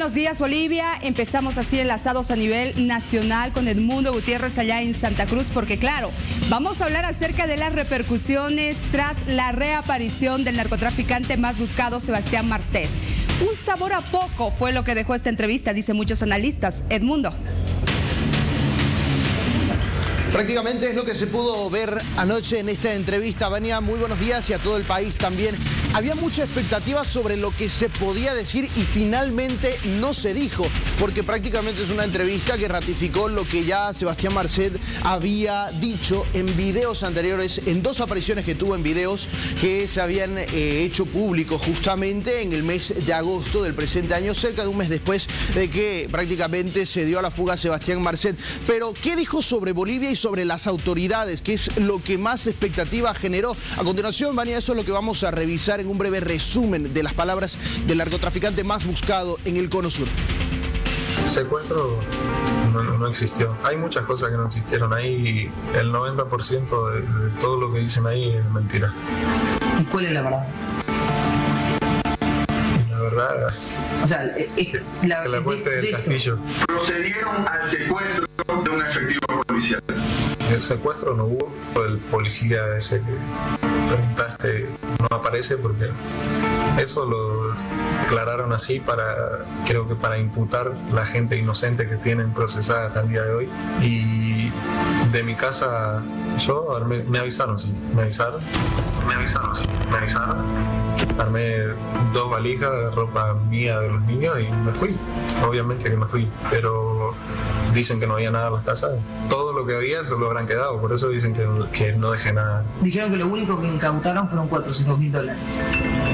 buenos días, Bolivia. Empezamos así enlazados a nivel nacional con Edmundo Gutiérrez allá en Santa Cruz, porque claro, vamos a hablar acerca de las repercusiones tras la reaparición del narcotraficante más buscado, Sebastián Marcet. Un sabor a poco fue lo que dejó esta entrevista, dicen muchos analistas. Edmundo. Prácticamente es lo que se pudo ver anoche en esta entrevista. Vania, muy buenos días, y a todo el país también. Había mucha expectativa sobre lo que se podía decir y finalmente no se dijo, porque prácticamente es una entrevista que ratificó lo que ya Sebastián Marcet había dicho en videos anteriores, en dos apariciones que tuvo en videos que se habían hecho públicos justamente en el mes de agosto del presente año, cerca de un mes después de que prácticamente se dio a la fuga Sebastián Marcet. Pero, ¿qué dijo sobre Bolivia y sobre las autoridades? ¿Qué es lo que más expectativa generó? A continuación, Vania, eso es lo que vamos a revisar en un breve resumen de las palabras del narcotraficante más buscado en el Cono Sur. Secuestro no existió. Hay muchas cosas que no existieron ahí y el 90% de todo lo que dicen ahí es mentira. ¿Y cuál es la verdad? La verdad o sea, que la muerte del Castillo. Procedieron al secuestro de un efectivo policial. El secuestro no hubo. El policía ese que preguntaste no aparece porque eso lo declararon así creo que para imputar la gente inocente que tienen procesada hasta el día de hoy. Y de mi casa me avisaron. Armé 2 valijas de ropa mía de los niños y me fui. Obviamente que me fui, pero dicen que no había nada en las casas. Todo lo que había se lo habrán quedado, por eso dicen que no dejé nada. Dijeron que lo único que incautaron fueron $400.000.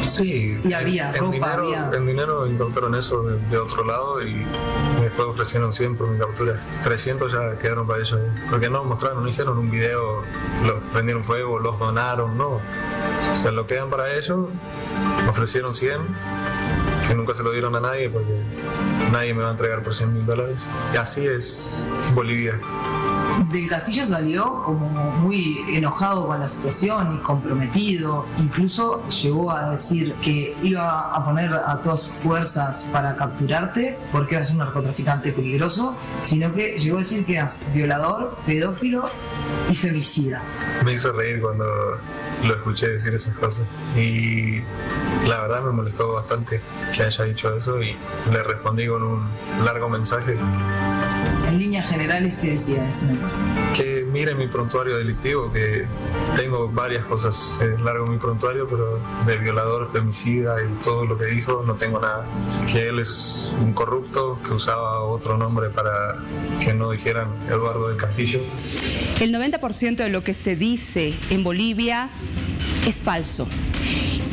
Sí. Y había ropa, en dinero incautaron eso de otro lado y después ofrecieron 100 por mi captura. 300 ya quedaron para ellos. Porque no mostraron, no hicieron un video, los prendieron fuego, los donaron, no. Se lo quedan para ellos, ofrecieron 100, que nunca se lo dieron a nadie porque nadie me va a entregar por $100.000. Y así es Bolivia. Del Castillo salió como muy enojado con la situación y comprometido. Incluso llegó a decir que iba a poner a todas sus fuerzas para capturarte porque eras un narcotraficante peligroso, sino que llegó a decir que eras violador, pedófilo y femicida. Me hizo reír cuando lo escuché decir esas cosas y la verdad me molestó bastante que haya dicho eso y le respondí con un largo mensaje. En líneas generales, ¿qué decía ese mensaje? Que mire mi prontuario delictivo, que tengo varias cosas, es largo mi prontuario, pero de violador, femicida y todo lo que dijo no tengo nada. Que él es un corrupto, que usaba otro nombre para que no dijeran Eduardo del Castillo. El 90% de lo que se dice en Bolivia es falso.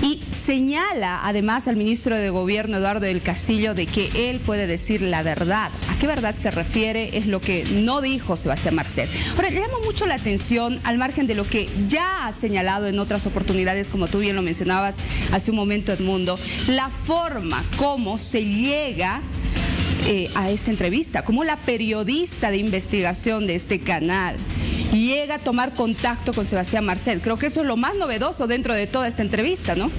Y señala además al ministro de Gobierno, Eduardo del Castillo, de que él puede decir la verdad. ¿A qué verdad se refiere? Es lo que no dijo Sebastián Marcet. Ahora, le llama mucho la atención, al margen de lo que ya ha señalado en otras oportunidades, como tú bien lo mencionabas hace un momento, Edmundo, la forma como se llega a esta entrevista, como la periodista de investigación de este canal llega a tomar contacto con Sebastián Marcet. Creo que eso es lo más novedoso dentro de toda esta entrevista, ¿no?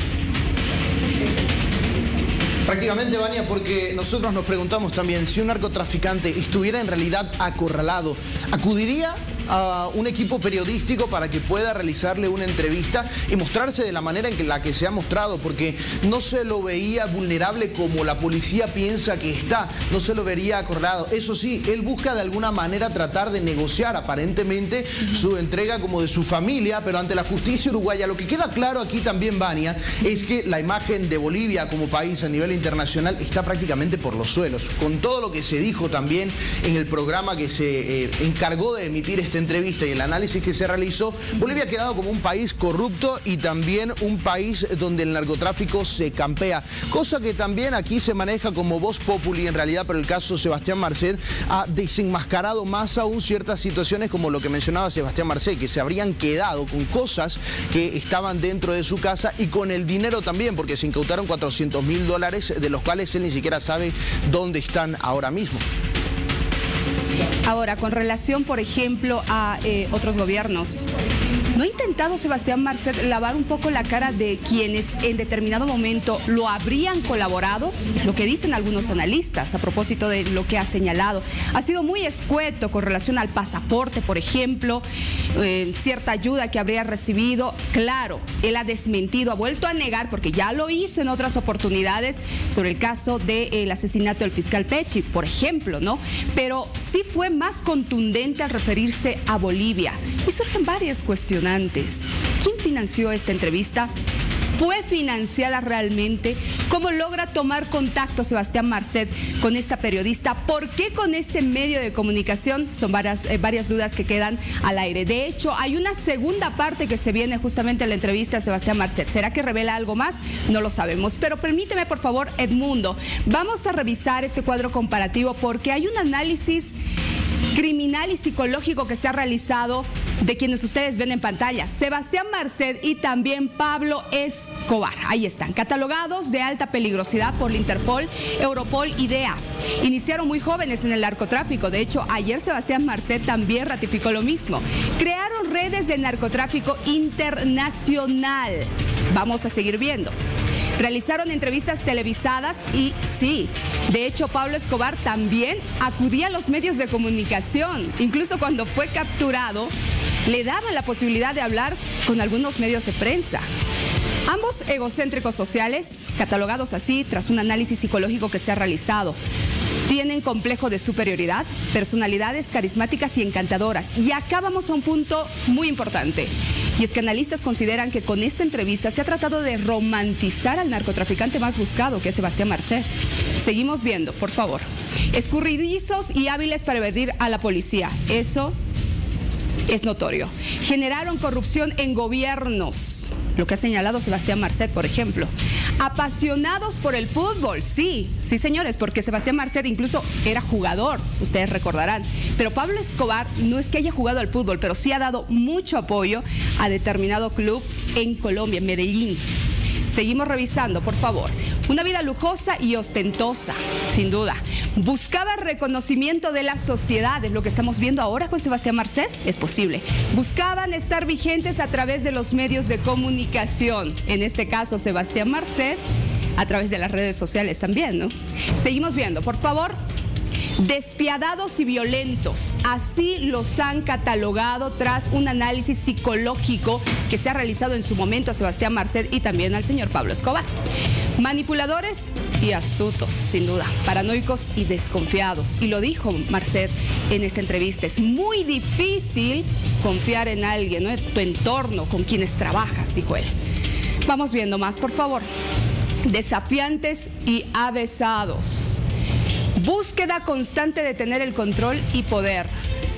Prácticamente, Vania, porque nosotros nos preguntamos también si un narcotraficante estuviera en realidad acorralado, ¿acudiría a un equipo periodístico para que pueda realizarle una entrevista y mostrarse de la manera en la que se ha mostrado? Porque no se lo veía vulnerable como la policía piensa que está, no se lo vería acorralado. Eso sí, él busca de alguna manera tratar de negociar aparentemente su entrega como de su familia, pero ante la justicia uruguaya. Lo que queda claro aquí también, Vania, es que la imagen de Bolivia como país a nivel internacional está prácticamente por los suelos. Con todo lo que se dijo también en el programa que se encargó de emitir esta entrevista y el análisis que se realizó, Bolivia ha quedado como un país corrupto y también un país donde el narcotráfico se campea, cosa que también aquí se maneja como voz populi en realidad, pero el caso Sebastián Marcet ha desenmascarado más aún ciertas situaciones como lo que mencionaba Sebastián Marcet, que se habrían quedado con cosas que estaban dentro de su casa y con el dinero también, porque se incautaron $400.000, de los cuales él ni siquiera sabe dónde están ahora mismo. Ahora, con relación, por ejemplo, a otros gobiernos, ¿No ha intentado Sebastián Marcet lavar un poco la cara de quienes en determinado momento lo habrían colaborado? Lo que dicen algunos analistas a propósito de lo que ha señalado. Ha sido muy escueto con relación al pasaporte, por ejemplo, cierta ayuda que habría recibido. Claro, él ha desmentido, ha vuelto a negar, porque ya lo hizo en otras oportunidades, sobre el caso del asesinato del fiscal Pecci, por ejemplo, ¿no? Pero sí fue más contundente al referirse a Bolivia. Y surgen varias cuestionantes. ¿Quién financió esta entrevista? ¿Fue financiada realmente? ¿Cómo logra tomar contacto Sebastián Marcet con esta periodista? ¿Por qué con este medio de comunicación? Son varias dudas que quedan al aire. De hecho, hay una segunda parte que se viene justamente en la entrevista a Sebastián Marcet. ¿Será que revela algo más? No lo sabemos. Pero permíteme, por favor, Edmundo, vamos a revisar este cuadro comparativo porque hay un análisis criminal y psicológico que se ha realizado de quienes ustedes ven en pantalla, Sebastián Marcet y también Pablo Escobar. Ahí están, catalogados de alta peligrosidad por la Interpol, Europol y DEA. Iniciaron muy jóvenes en el narcotráfico. De hecho, ayer Sebastián Marcet también ratificó lo mismo. Crearon redes de narcotráfico internacional. Vamos a seguir viendo. Realizaron entrevistas televisadas y sí, de hecho Pablo Escobar también acudía a los medios de comunicación. Incluso cuando fue capturado, le daban la posibilidad de hablar con algunos medios de prensa. Ambos egocéntricos sociales, catalogados así tras un análisis psicológico que se ha realizado. Tienen complejo de superioridad, personalidades carismáticas y encantadoras. Y acá vamos a un punto muy importante. Y es que analistas consideran que con esta entrevista se ha tratado de romantizar al narcotraficante más buscado, que es Sebastián Marcet. Seguimos viendo, por favor. Escurridizos y hábiles para evadir a la policía. Eso es notorio. Generaron corrupción en gobiernos, lo que ha señalado Sebastián Marcet, por ejemplo. Apasionados por el fútbol, sí, señores, porque Sebastián Marcet incluso era jugador, ustedes recordarán. Pero Pablo Escobar no es que haya jugado al fútbol, pero sí ha dado mucho apoyo a determinado club en Colombia, en Medellín. Seguimos revisando, por favor. Una vida lujosa y ostentosa, sin duda. Buscaba reconocimiento de la sociedad, es lo que estamos viendo ahora con Sebastián Marcet, es posible. Buscaban estar vigentes a través de los medios de comunicación. En este caso, Sebastián Marcet, a través de las redes sociales también, ¿no? Seguimos viendo, por favor. Despiadados y violentos, así los han catalogado tras un análisis psicológico que se ha realizado en su momento a Sebastián Marcet y también al señor Pablo Escobar. Manipuladores y astutos, sin duda, paranoicos y desconfiados. Y lo dijo Marcet en esta entrevista, es muy difícil confiar en alguien, ¿no? En tu entorno, con quienes trabajas, dijo él. Vamos viendo más, por favor. Desafiantes y avesados. Búsqueda constante de tener el control y poder.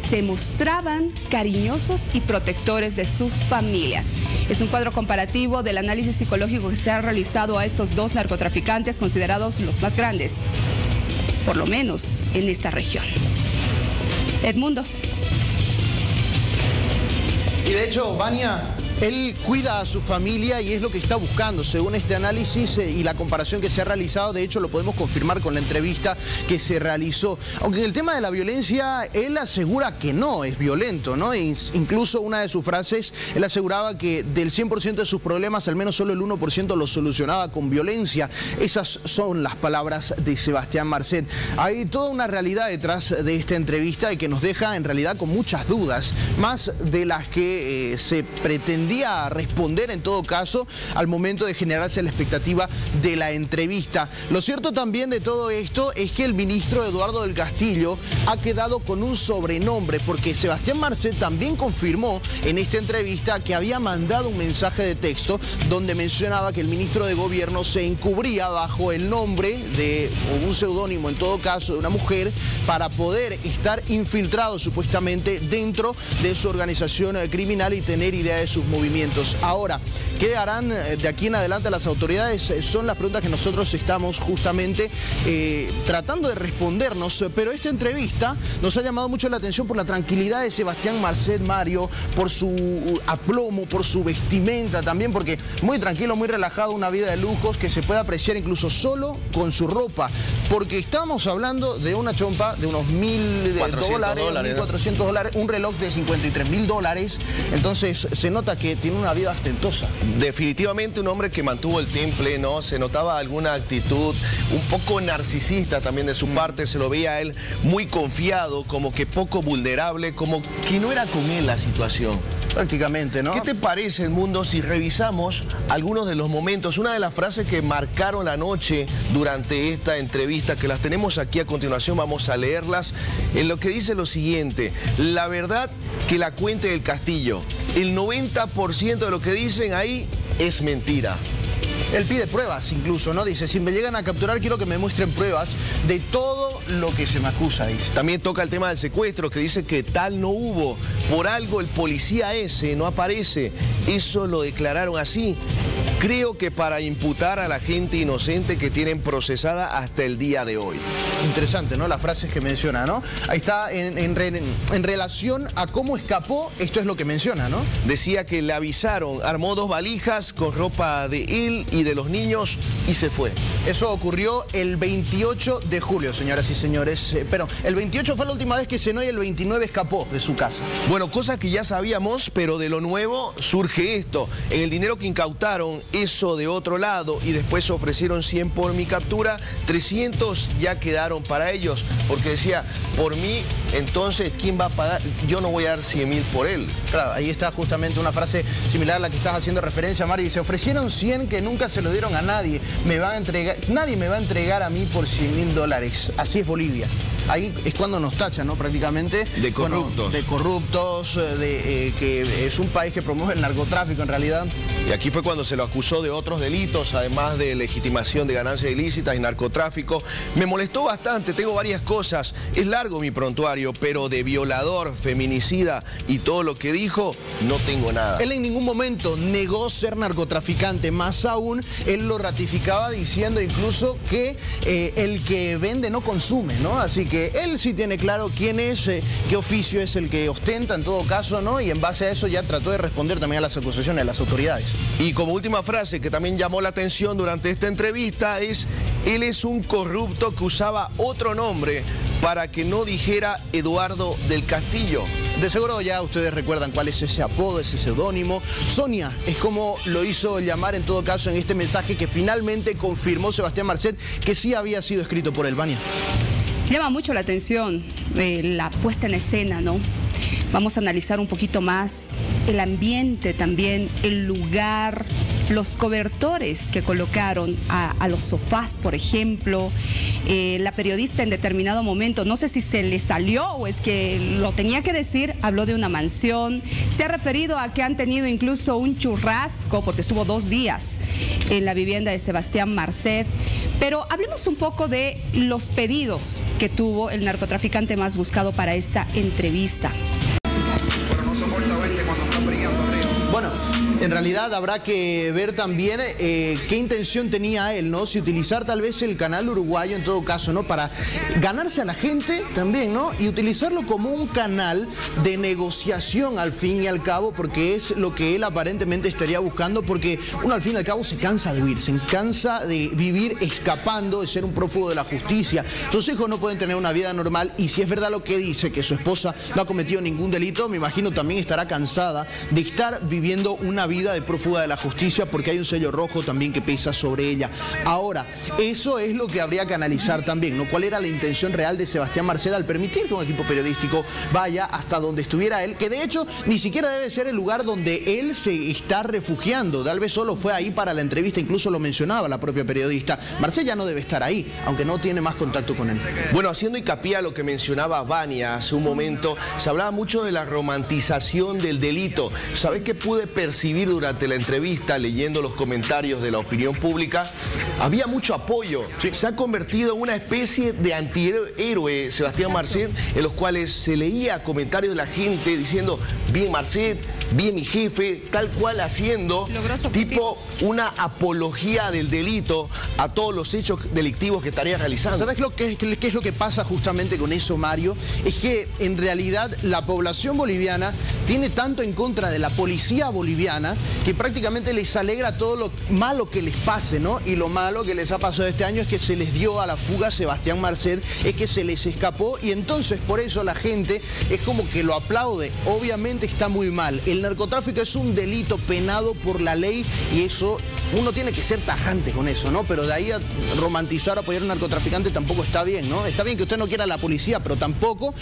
Se mostraban cariñosos y protectores de sus familias. Es un cuadro comparativo del análisis psicológico que se ha realizado a estos dos narcotraficantes considerados los más grandes, por lo menos en esta región. Edmundo. Y de hecho, Vania, él cuida a su familia y es lo que está buscando, según este análisis y la comparación que se ha realizado. De hecho, lo podemos confirmar con la entrevista que se realizó. Aunque en el tema de la violencia, él asegura que no es violento, ¿no? Incluso una de sus frases, él aseguraba que del 100% de sus problemas, al menos solo el 1% los solucionaba con violencia. Esas son las palabras de Sebastián Marcet. Hay toda una realidad detrás de esta entrevista y que nos deja en realidad con muchas dudas, más de las que se pretendía responder en todo caso al momento de generarse la expectativa de la entrevista. Lo cierto también de todo esto es que el ministro Eduardo del Castillo ha quedado con un sobrenombre, porque Sebastián Marcet también confirmó en esta entrevista que había mandado un mensaje de texto donde mencionaba que el ministro de Gobierno se encubría bajo el nombre de, o un seudónimo en todo caso, de una mujer para poder estar infiltrado supuestamente dentro de su organización criminal y tener idea de sus movimientos. movimientos. Ahora, ¿qué harán de aquí en adelante las autoridades? Son las preguntas que nosotros estamos justamente tratando de respondernos, pero esta entrevista nos ha llamado mucho la atención por la tranquilidad de Sebastián Marcet, Mario, por su aplomo, por su vestimenta también, porque muy tranquilo, muy relajado, una vida de lujos que se puede apreciar incluso solo con su ropa, porque estamos hablando de una chompa de unos $1.000, $1.400, un reloj de $53.000, entonces se nota que tiene una vida ostentosa. Definitivamente un hombre que mantuvo el temple, ¿no? Se notaba alguna actitud un poco narcisista también de su parte, se lo veía a él muy confiado, como que poco vulnerable, como que no era con él la situación. Prácticamente, ¿no? ¿Qué te parece, el mundo, si revisamos algunos de los momentos? Una de las frases que marcaron la noche durante esta entrevista, que las tenemos aquí a continuación, vamos a leerlas, en lo que dice lo siguiente: la verdad que la cuente del Castillo, el 90% de lo que dicen ahí es mentira. Él pide pruebas incluso, ¿no? Dice, si me llegan a capturar quiero que me muestren pruebas de todo lo que se me acusa, dice. También toca el tema del secuestro, que dice que tal no hubo. Por algo el policía ese no aparece. Eso lo declararon así. Creo que para imputar a la gente inocente que tienen procesada hasta el día de hoy. Interesante, ¿no? Las frases que menciona, ¿no? Ahí está, en relación a cómo escapó, esto es lo que menciona, ¿no? Decía que le avisaron, armó 2 valijas con ropa de él y de los niños y se fue. Eso ocurrió el 28 de julio, señoras y señores. Pero el 28 fue la última vez que cenó y el 29 escapó de su casa. Bueno, cosas que ya sabíamos, pero de lo nuevo surge esto. En el dinero que incautaron, eso de otro lado, y después ofrecieron 100 por mi captura, 300 ya quedaron para ellos, porque decía, por mí, entonces, ¿quién va a pagar? Yo no voy a dar 100.000 por él. Claro, ahí está justamente una frase similar a la que estás haciendo referencia, Mario. Dice, ofrecieron 100 que nunca se lo dieron a nadie. Nadie me va a entregar a mí por $100.000. Así es Bolivia. Ahí es cuando nos tachan, ¿no? Prácticamente. De corruptos. Bueno, de corruptos, que es un país que promueve el narcotráfico en realidad. Y aquí fue cuando se lo acusó de otros delitos, además de legitimación de ganancias ilícitas y narcotráfico. Me molestó bastante, tengo varias cosas. Es largo mi prontuario, pero de violador, feminicida y todo lo que dijo, no tengo nada. Él en ningún momento negó ser narcotraficante, más aún, él lo ratificaba diciendo incluso que el que vende no consume, ¿no? Así que él sí tiene claro quién es, qué oficio es el que ostenta en todo caso, ¿no? Y en base a eso ya trató de responder también a las acusaciones de las autoridades. Y como última frase que también llamó la atención durante esta entrevista es, él es un corrupto que usaba otro nombre para que no dijera Eduardo del Castillo. De seguro ya ustedes recuerdan cuál es ese apodo, ese seudónimo. Sonia es como lo hizo llamar en todo caso en este mensaje que finalmente confirmó Sebastián Marcet que sí había sido escrito por él, Vania. Llama mucho la atención la puesta en escena, ¿no? Vamos a analizar un poquito más el ambiente también, el lugar, los cobertores que colocaron a los sofás, por ejemplo. La periodista en determinado momento, no sé si se le salió o es que lo tenía que decir, habló de una mansión. Se ha referido a que han tenido incluso un churrasco, porque estuvo 2 días en la vivienda de Sebastián Marcet. Pero hablemos un poco de los pedidos que tuvo el narcotraficante más buscado para esta entrevista. Bueno, en realidad habrá que ver también qué intención tenía él, ¿no? Si utilizar tal vez el canal uruguayo en todo caso, ¿no? Para ganarse a la gente también, ¿no? Y utilizarlo como un canal de negociación al fin y al cabo, porque es lo que él aparentemente estaría buscando, porque uno al fin y al cabo se cansa de huir, se cansa de vivir escapando, de ser un prófugo de la justicia. Sus hijos no pueden tener una vida normal y si es verdad lo que dice, que su esposa no ha cometido ningún delito, me imagino también estará cansada de estar viviendo una vida de prófuga de la justicia porque hay un sello rojo también que pesa sobre ella. Ahora, eso es lo que habría que analizar también, ¿no? ¿Cuál era la intención real de Sebastián Marcet al permitir que un equipo periodístico vaya hasta donde estuviera él? Que de hecho ni siquiera debe ser el lugar donde él se está refugiando. Tal vez solo fue ahí para la entrevista, incluso lo mencionaba la propia periodista. Marcet ya no debe estar ahí, aunque no tiene más contacto con él. Bueno, haciendo hincapié a lo que mencionaba Vania hace un momento, se hablaba mucho de la romantización del delito. ¿Sabés qué pude percibir durante la entrevista, leyendo los comentarios de la opinión pública? Había mucho apoyo. Sí. Se ha convertido en una especie de antihéroe Sebastián Marcet, en los cuales se leía comentarios de la gente diciendo, bien Marcet, vi a mi jefe tal cual haciendo tipo una apología del delito a todos los hechos delictivos que estaría realizando. ¿Sabes qué es lo que pasa justamente con eso, Mario? Es que en realidad la población boliviana tiene tanto en contra de la policía boliviana que prácticamente les alegra todo lo malo que les pase, ¿no? Y lo malo que les ha pasado este año es que se les dio a la fuga Sebastián Marcet, es que se les escapó, y entonces por eso la gente es como que lo aplaude. Obviamente está muy mal. El narcotráfico es un delito penado por la ley y eso uno tiene que ser tajante con eso, ¿no? Pero de ahí a romantizar, apoyar a un narcotraficante tampoco está bien, ¿no? Está bien que usted no quiera a la policía, pero tampoco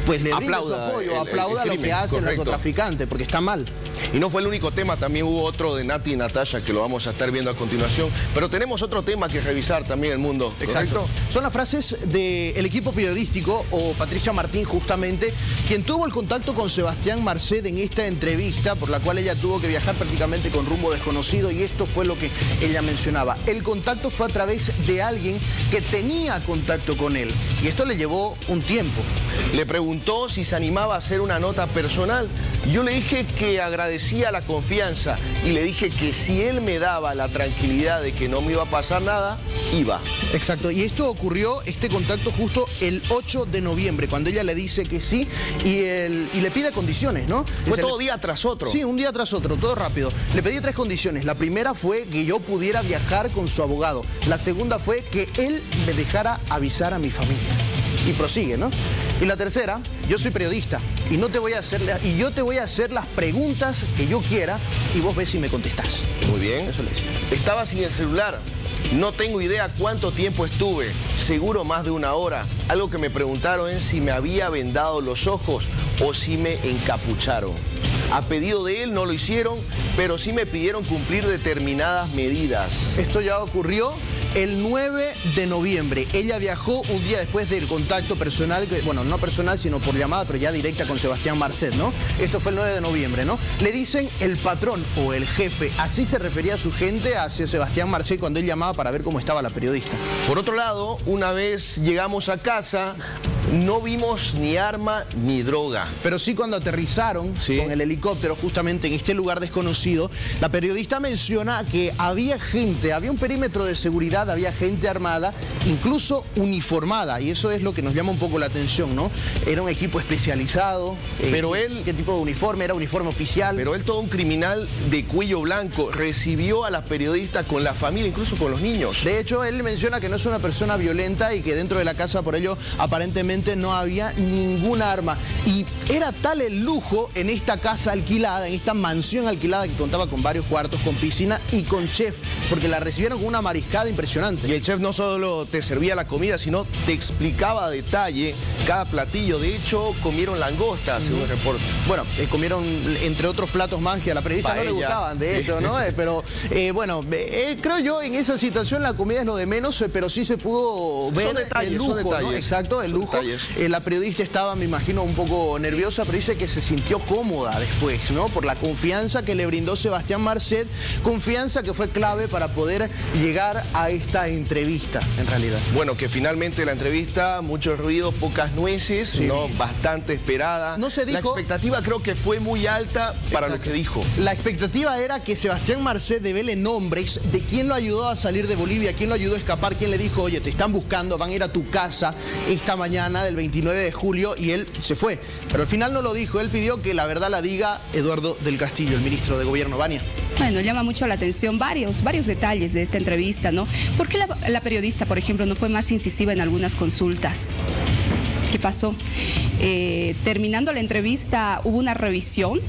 pues le brinde su apoyo, aplauda lo que hace el narcotraficante, porque está mal. Y no fue el único tema, también hubo otro de Nati y Natalia que lo vamos a estar viendo a continuación. Pero tenemos otro tema que revisar también, el mundo. Exacto. Son las frases del equipo periodístico, o Patricia Martín justamente, quien tuvo el contacto con Sebastián Marcet en esta entrevista, por la cual ella tuvo que viajar prácticamente con rumbo desconocido, y esto fue lo que ella mencionaba. El contacto fue a través de alguien que tenía contacto con él, y esto le llevó un tiempo. Le preguntó si se animaba a hacer una nota personal. Yo le dije que agradecía la confianza y le dije que si él me daba la tranquilidad de que no me iba a pasar nada, iba. Exacto, y esto ocurrió, este contacto, justo el 8 de noviembre, cuando ella le dice que sí y le pide condiciones, ¿no? Fue todo día tras otro. Sí, un día tras otro, todo rápido. Le pedí 3 condiciones. La primera fue que yo pudiera viajar con su abogado. La segunda fue que él me dejara avisar a mi familia. Y prosigue, ¿no? Y la tercera, yo soy periodista y yo te voy a hacer las preguntas que yo quiera y vos ves si me contestás. Muy bien. Eso le decía. Estaba sin el celular. No tengo idea cuánto tiempo estuve, seguro más de 1 hora. Algo que me preguntaron es si me había vendado los ojos o si me encapucharon. A pedido de él no lo hicieron, pero sí me pidieron cumplir determinadas medidas. Esto ya ocurrió el 9 de noviembre. Ella viajó un día después del contacto personal, bueno, no personal, sino por llamada, pero ya directa con Sebastián Marcet, ¿no? Esto fue el 9 de noviembre, ¿no? Le dicen el patrón o el jefe. Así se refería a su gente hacia Sebastián Marcet cuando él llamaba para ver cómo estaba la periodista. Por otro lado, una vez llegamos a casa, no vimos ni arma ni droga. Pero sí, cuando aterrizaron con el helicóptero justamente en este lugar desconocido, la periodista menciona que había gente, había un perímetro de seguridad, había gente armada, incluso uniformada, y eso es lo que nos llama un poco la atención, ¿no? Era un equipo especializado. Pero él... ¿Qué tipo de uniforme? ¿Era uniforme oficial? Pero él, todo un criminal de cuello blanco, recibió a la periodista con la familia, incluso con los niños. De hecho, él menciona que no es una persona violenta y que dentro de la casa, por ello, aparentemente no había ninguna arma. Y era tal el lujo en esta casa alquilada, en esta mansión alquilada que contaba con varios cuartos, con piscina y con chef, porque la recibieron con una mariscada impresionante. Y el chef no solo te servía la comida, sino te explicaba a detalle cada platillo. De hecho, comieron langostas, según el reporte. Bueno, comieron entre otros platos más que a la periodista no le gustaban de eso, ¿no? Pero bueno, creo yo en esa situación la comida es lo de menos, pero sí se pudo ver el lujo, ¿no? Exacto, el lujo. La periodista estaba, me imagino, un poco nerviosa, pero dice que se sintió cómoda después, ¿no? Por la confianza que le brindó Sebastián Marcet, confianza que fue clave para poder llegar a esta entrevista, en realidad. Bueno, que finalmente la entrevista, mucho ruido, pocas nueces, ¿no? Bastante esperada. No se dijo... La expectativa creo que fue muy alta para lo que dijo. La expectativa era que Sebastián Marcet devele nombres de quién lo ayudó a salir de Bolivia, quién lo ayudó a escapar, quién le dijo, oye, te están buscando, van a ir a tu casa esta mañana del 29 de julio, y él se fue. Pero al final no lo dijo, él pidió que la verdad la diga Eduardo del Castillo, el ministro de Gobierno. Vania. Bueno, llama mucho la atención varios detalles de esta entrevista, ¿no? ¿Por qué la periodista, por ejemplo, no fue más incisiva en algunas consultas? ¿Qué pasó? Terminando la entrevista, hubo una revisión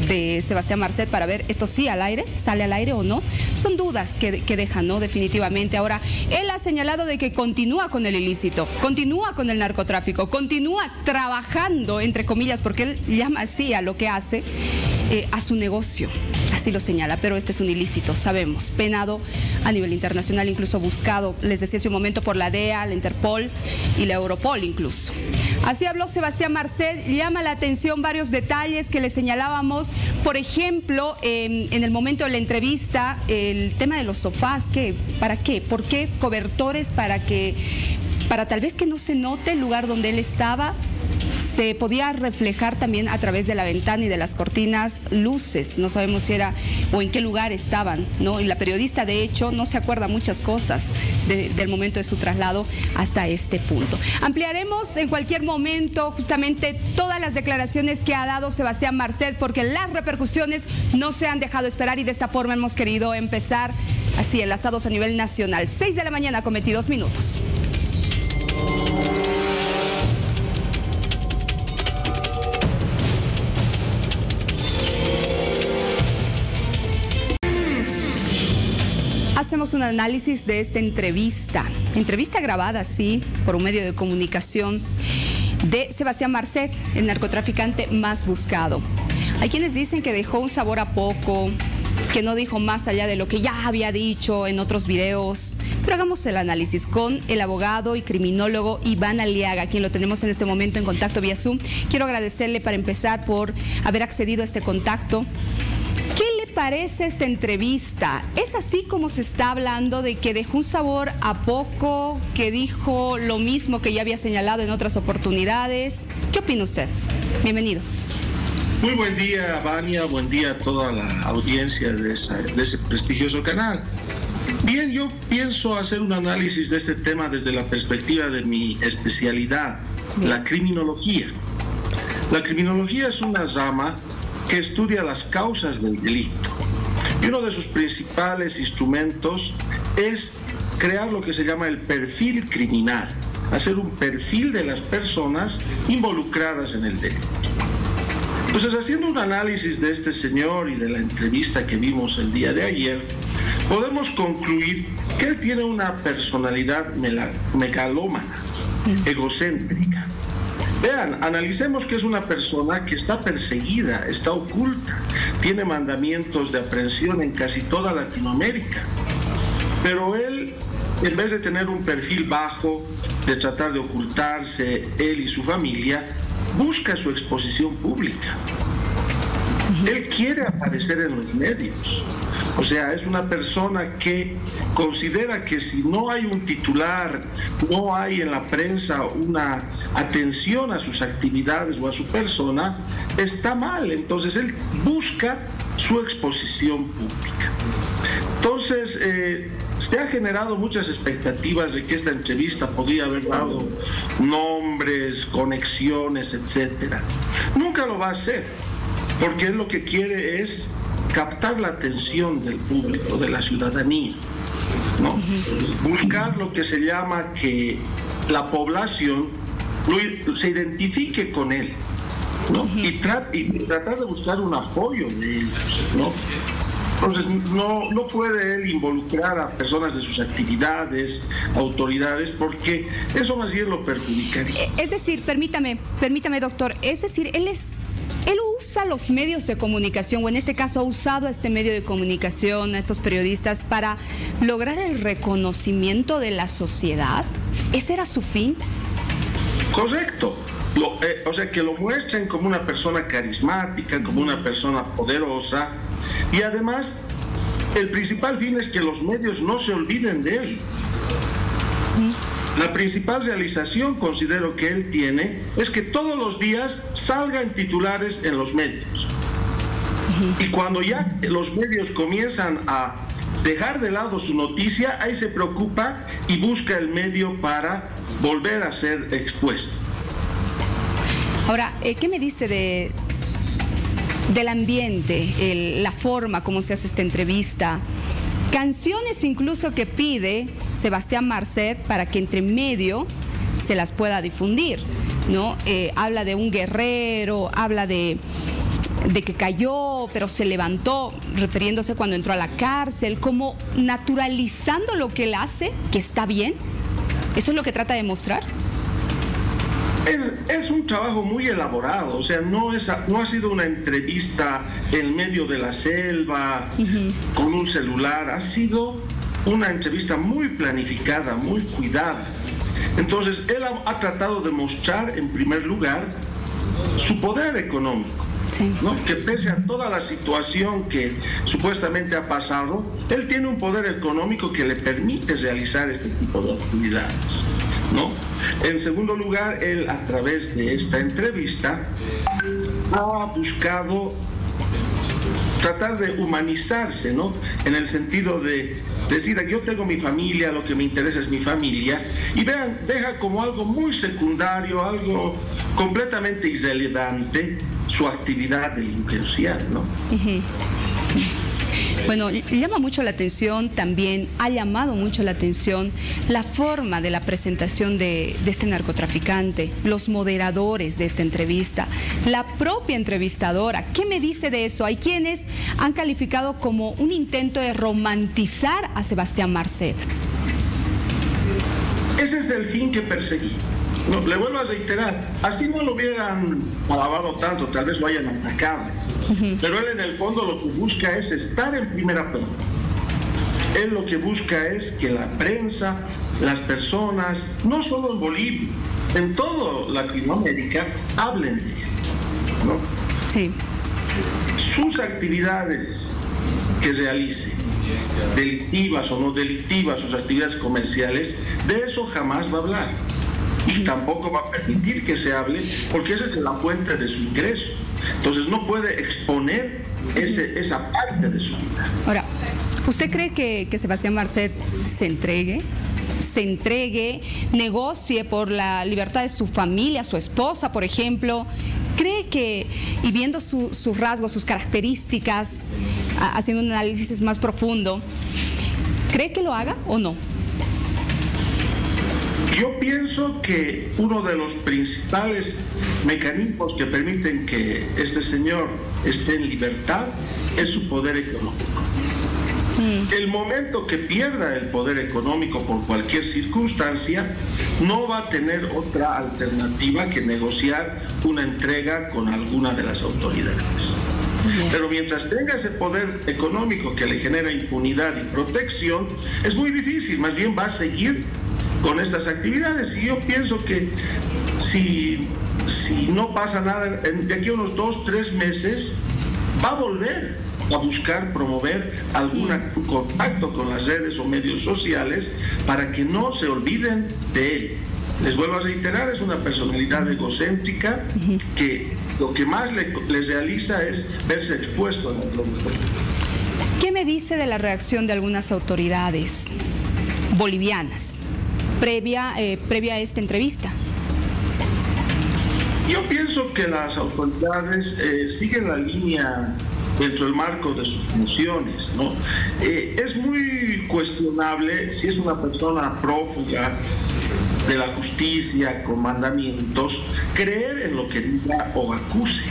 de Sebastián Marcet para ver esto sí al aire, sale al aire o no. Son dudas que dejan, ¿no? Definitivamente. Ahora, él ha señalado de que continúa con el ilícito, continúa con el narcotráfico, continúa trabajando, entre comillas, porque él llama así a lo que hace, a su negocio. Así lo señala, pero este es un ilícito, sabemos, penado a nivel internacional, incluso buscado, les decía hace un momento, por la DEA, la Interpol y la Europol incluso. Así habló Sebastián Marcet, llama la atención varios detalles que le señalábamos, por ejemplo, en el momento de la entrevista, el tema de los sofás, ¿para qué? ¿Por qué cobertores? Para tal vez que no se note el lugar donde él estaba. se podía reflejar también a través de la ventana y de las cortinas luces. No sabemos si era o en qué lugar estaban, ¿no? Y la periodista, de hecho, no se acuerda muchas cosas del momento de su traslado hasta este punto. Ampliaremos en cualquier momento justamente todas las declaraciones que ha dado Sebastián Marcet, porque las repercusiones no se han dejado esperar y de esta forma hemos querido empezar así enlazados a nivel nacional. 6 de la mañana con 22 minutos. Hacemos un análisis de esta entrevista grabada, sí, por un medio de comunicación de Sebastián Marcet, el narcotraficante más buscado. Hay quienes dicen que dejó un sabor a poco, que no dijo más allá de lo que ya había dicho en otros videos. Pero hagamos el análisis con el abogado y criminólogo Iván Aliaga, quien lo tenemos en este momento en contacto vía Zoom. Quiero agradecerle para empezar por haber accedido a este contacto. ¿Qué le parece esta entrevista? ¿Es así como se está hablando de que dejó un sabor a poco, que dijo lo mismo que ya había señalado en otras oportunidades? ¿Qué opina usted? Bienvenido. Muy buen día, Vania, buen día a toda la audiencia de ese prestigioso canal. Bien, yo pienso hacer un análisis de este tema desde la perspectiva de mi especialidad, la criminología. La criminología es una rama que estudia las causas del delito. Y uno de sus principales instrumentos es crear lo que se llama el perfil criminal, hacer un perfil de las personas involucradas en el delito. Entonces, haciendo un análisis de este señor y de la entrevista que vimos el día de ayer, podemos concluir que él tiene una personalidad megalómana, egocéntrica. Vean, analicemos que es una persona que está perseguida, está oculta, tiene mandamientos de aprehensión en casi toda Latinoamérica. Pero él, en vez de tener un perfil bajo, de tratar de ocultarse él y su familia, busca su exposición pública. Él quiere aparecer en los medios. O sea, es una persona que considera que si no hay un titular, no hay en la prensa una atención a sus actividades o a su persona, está mal. Entonces, él busca su exposición pública. Entonces, se ha generado muchas expectativas de que esta entrevista podría haber dado nombres, conexiones, etcétera. Nunca lo va a hacer, porque él lo que quiere es captar la atención del público, de la ciudadanía, ¿no? Buscar lo que se llama que la población se identifique con él, ¿no? Y tratar de buscar un apoyo de ellos, ¿no? Entonces, no puede él involucrar a personas de sus actividades, autoridades, porque eso más bien lo perjudicaría. Es decir, permítame, doctor, es decir, él usa los medios de comunicación, o en este caso ha usado este medio de comunicación, a estos periodistas, para lograr el reconocimiento de la sociedad. ¿Ese era su fin? Correcto. O sea, que lo muestren como una persona carismática, como una persona poderosa, y además el principal fin es que los medios no se olviden de él. La principal realización, considero que él tiene, es que todos los días salgan titulares en los medios. Y cuando ya los medios comienzan a dejar de lado su noticia, ahí se preocupa y busca el medio para volver a ser expuesto. Ahora, ¿qué me dice del ambiente, la forma como se hace esta entrevista? Canciones incluso que pide Sebastián Marcet para que entre medio se las pueda difundir, ¿no? Habla de un guerrero, habla de que cayó, pero se levantó, refiriéndose cuando entró a la cárcel, como naturalizando lo que él hace, que está bien. ¿Eso es lo que trata de mostrar? Es un trabajo muy elaborado, o sea, no ha sido una entrevista en medio de la selva, con un celular, ha sido una entrevista muy planificada, muy cuidada. Entonces, él ha tratado de mostrar, en primer lugar, su poder económico, ¿no? Que pese a toda la situación que supuestamente ha pasado, él tiene un poder económico que le permite realizar este tipo de actividades. ¿no? En segundo lugar, él a través de esta entrevista ha buscado tratar de humanizarse, ¿no? En el sentido de decir, yo tengo mi familia, lo que me interesa es mi familia, y vean, deja como algo muy secundario, algo completamente irrelevante, su actividad delincuencial, ¿no? Bueno, llama mucho la atención también, ha llamado mucho la atención la forma de la presentación de este narcotraficante, los moderadores de esta entrevista, la propia entrevistadora. ¿Qué me dice de eso? Hay quienes han calificado como un intento de romantizar a Sebastián Marcet. Ese es el fin que perseguí. No, le vuelvo a reiterar, así no lo hubieran alabado tanto, tal vez lo hayan atacado. Pero él en el fondo lo que busca es estar en primera plana. Él lo que busca es que la prensa, las personas, no solo en Bolivia, en toda Latinoamérica, hablen de él, ¿no? Sí. Sus actividades que realice, delictivas o no delictivas, sus actividades comerciales, de eso jamás va a hablar. Y tampoco va a permitir que se hable, porque esa es la fuente de su ingreso. Entonces no puede exponer esa parte de su vida. Ahora, ¿usted cree que Sebastián Marcet se entregue, negocie por la libertad de su familia, su esposa, por ejemplo? ¿Cree que, y viendo sus rasgos, sus características, haciendo un análisis más profundo, cree que lo haga o no? Yo pienso que uno de los principales mecanismos que permiten que este señor esté en libertad es su poder económico. El momento que pierda el poder económico por cualquier circunstancia, no va a tener otra alternativa que negociar una entrega con alguna de las autoridades. Pero mientras tenga ese poder económico que le genera impunidad y protección, es muy difícil, más bien va a seguir con estas actividades. Y yo pienso que si no pasa nada, de aquí a unos 2-3 meses va a volver a buscar promover algún contacto con las redes o medios sociales para que no se olviden de él. Les vuelvo a reiterar, es una personalidad egocéntrica que lo que más les realiza es verse expuesto a las redes sociales. ¿Qué me dice de la reacción de algunas autoridades bolivianas previa a esta entrevista? Yo pienso que las autoridades siguen la línea dentro del marco de sus funciones, ¿no? Es muy cuestionable si es una persona prófuga de la justicia, con mandamientos, creer en lo que diga o acuse,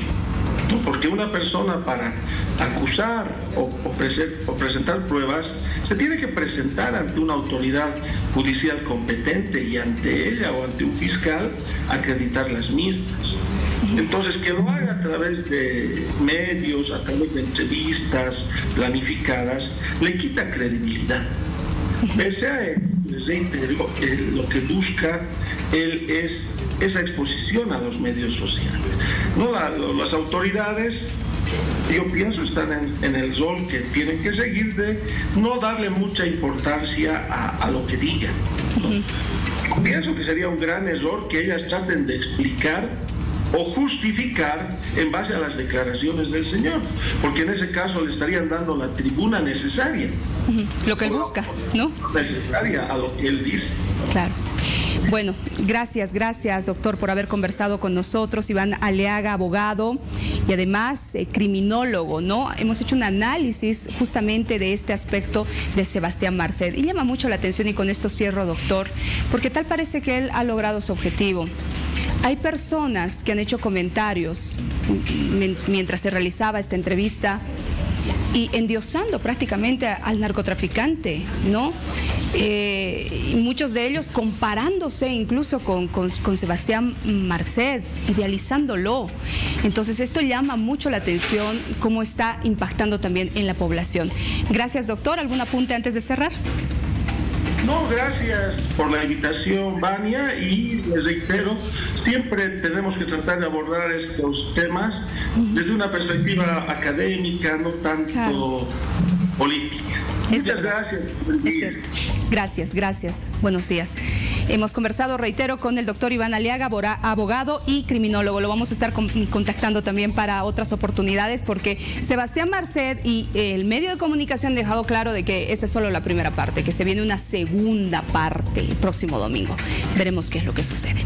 ¿no? Porque una persona para acusar o presentar pruebas se tiene que presentar ante una autoridad judicial competente y ante ella o ante un fiscal acreditar las mismas. Entonces, que lo haga a través de medios, a través de entrevistas planificadas, le quita credibilidad. Pese a él, les reitero, lo que busca él es esa exposición a los medios sociales. No, las autoridades, yo pienso, están en el rol que tienen que seguir de no darle mucha importancia a lo que digan, ¿no? Pienso que sería un gran error que ellas traten de explicar o justificar en base a las declaraciones del señor, porque en ese caso le estarían dando la tribuna necesaria. Lo que él busca, ¿no? Necesaria a lo que él dice. Claro. Bueno, gracias, doctor, por haber conversado con nosotros. Iván Aliaga, abogado y además criminólogo, ¿no? Hemos hecho un análisis justamente de este aspecto de Sebastián Marcet. Y llama mucho la atención, y con esto cierro, doctor, porque tal parece que él ha logrado su objetivo. Hay personas que han hecho comentarios mientras se realizaba esta entrevista y endiosando prácticamente al narcotraficante, ¿no? Y muchos de ellos comparándose incluso con Sebastián Marcet, idealizándolo. Entonces esto llama mucho la atención, cómo está impactando también en la población. Gracias, doctor. ¿Algún apunte antes de cerrar? No, gracias por la invitación, Vania, y les reitero, siempre tenemos que tratar de abordar estos temas desde una perspectiva académica, no tanto política. Muchas gracias. Gracias. Buenos días. Hemos conversado, reitero, con el doctor Iván Aliaga, abogado y criminólogo. Lo vamos a estar contactando también para otras oportunidades, porque Sebastián Marcet y el medio de comunicación han dejado claro de que esta es solo la primera parte, que se viene una segunda parte el próximo domingo. Veremos qué es lo que sucede.